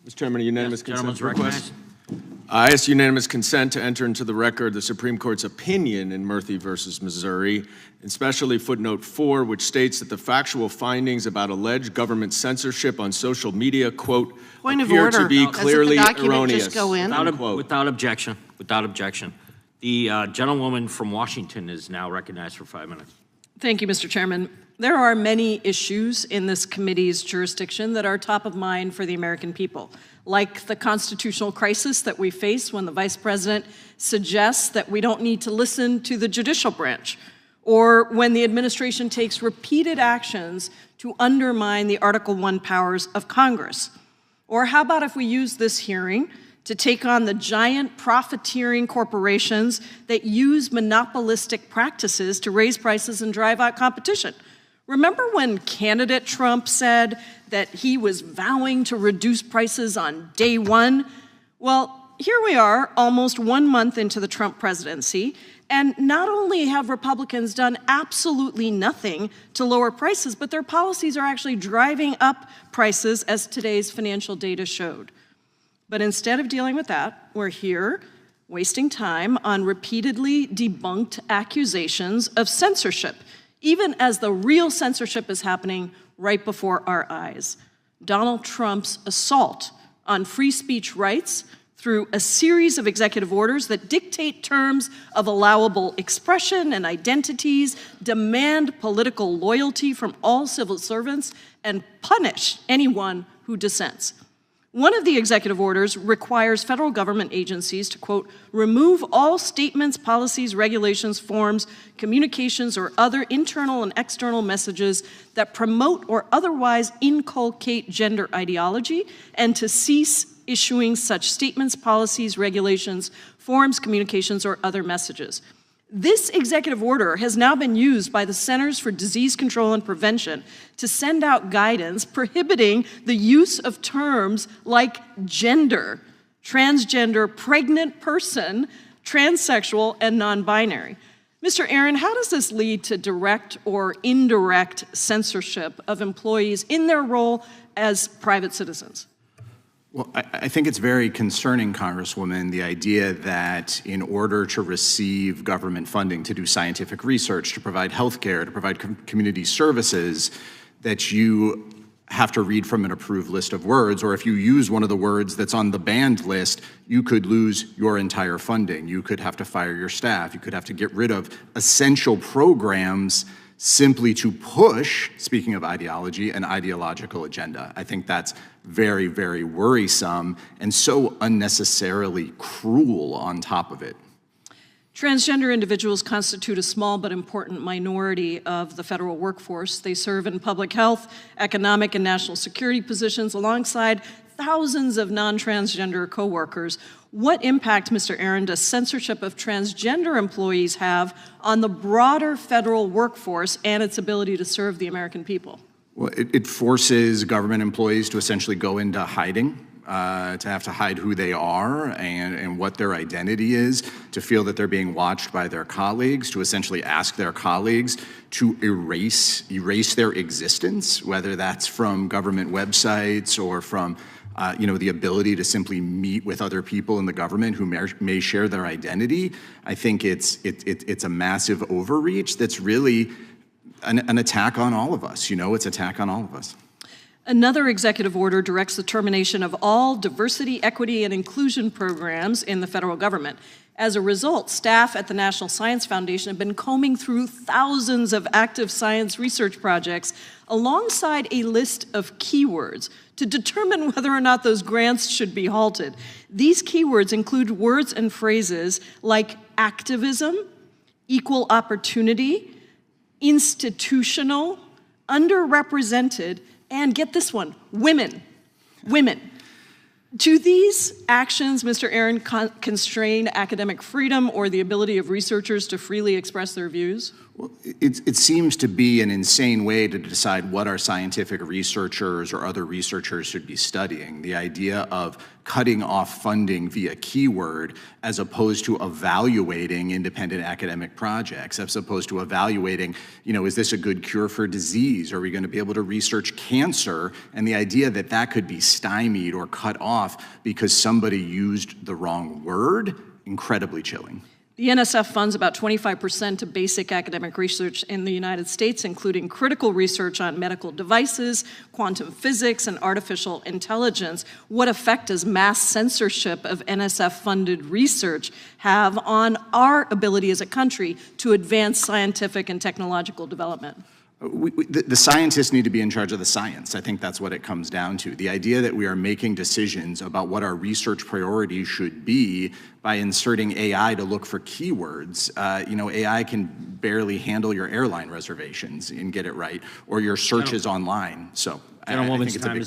Mr. Chairman, a unanimous consent request. Recognized. I ask unanimous consent to enter into the record the Supreme Court's opinion in Murphy versus Missouri, especially footnote 4, which states that the factual findings about alleged government censorship on social media, quote, Point of appear order. to be Doesn't the clearly document erroneous. just go in? Without objection. The gentlewoman from Washington is now recognized for 5 minutes. Thank you, Mr. Chairman. There are many issues in this committee's jurisdiction that are top of mind for the American people, like the constitutional crisis that we face when the Vice President suggests that we don't need to listen to the judicial branch, or when the administration takes repeated actions to undermine the Article I powers of Congress. Or how about if we use this hearing to take on the giant profiteering corporations that use monopolistic practices to raise prices and drive out competition? Remember when candidate Trump said that he was vowing to reduce prices on day one? Well, here we are, almost 1 month into the Trump presidency, and not only have Republicans done absolutely nothing to lower prices, but their policies are actually driving up prices, as today's financial data showed. But instead of dealing with that, we're here wasting time on repeatedly debunked accusations of censorship, even as the real censorship is happening right before our eyes. Donald Trump's assault on free speech rights through a series of executive orders that dictate terms of allowable expression and identities, demand political loyalty from all civil servants, and punish anyone who dissents. One of the executive orders requires federal government agencies to, quote, remove all statements, policies, regulations, forms, communications, or other internal and external messages that promote or otherwise inculcate gender ideology, and to cease issuing such statements, policies, regulations, forms, communications, or other messages. This executive order has now been used by the Centers for Disease Control and Prevention to send out guidance prohibiting the use of terms like gender, transgender, pregnant person, transsexual, and non-binary. Mr. Aaron, how does this lead to direct or indirect censorship of employees in their role as private citizens? Well, I think it's very concerning, Congresswoman, the idea that in order to receive government funding to do scientific research, to provide health care, to provide community services, that you have to read from an approved list of words, or if you use one of the words that's on the banned list, you could lose your entire funding. You could have to fire your staff. You could have to get rid of essential programs simply to push, speaking of ideology, an ideological agenda. I think that's very, very worrisome and so unnecessarily cruel on top of it. Transgender individuals constitute a small but important minority of the federal workforce. They serve in public health, economic, and national security positions alongside thousands of non-transgender coworkers. What impact, Mr. Aaron, does censorship of transgender employees have on the broader federal workforce and its ability to serve the American people? Well, it forces government employees to essentially go into hiding, to have to hide who they are and what their identity is, to feel that they're being watched by their colleagues, to essentially ask their colleagues to erase their existence, whether that's from government websites or from the ability to simply meet with other people in the government who may share their identity. I think it's a massive overreach that's really an attack on all of us. It's an attack on all of us. Another executive order directs the termination of all diversity, equity, and inclusion programs in the federal government. As a result, staff at the National Science Foundation have been combing through thousands of active science research projects alongside a list of keywords to determine whether or not those grants should be halted. These keywords include words and phrases like activism, equal opportunity, institutional, underrepresented, and get this one, women. Do these actions, Mr. Aaron, constrain academic freedom or the ability of researchers to freely express their views? It seems to be an insane way to decide what our scientific researchers or other researchers should be studying. The idea of cutting off funding via keyword as opposed to evaluating independent academic projects, as opposed to evaluating, is this a good cure for disease? Are we going to be able to research cancer? And the idea that that could be stymied or cut off because somebody used the wrong word, incredibly chilling. The NSF funds about 25% of basic academic research in the United States, including critical research on medical devices, quantum physics, and artificial intelligence. What effect does mass censorship of NSF-funded research have on our ability as a country to advance scientific and technological development? The scientists need to be in charge of the science. I think that's what it comes down to. The idea that we are making decisions about what our research priorities should be by inserting AI to look for keywords. AI can barely handle your airline reservations and get it right, or your searches online. So I think it's a big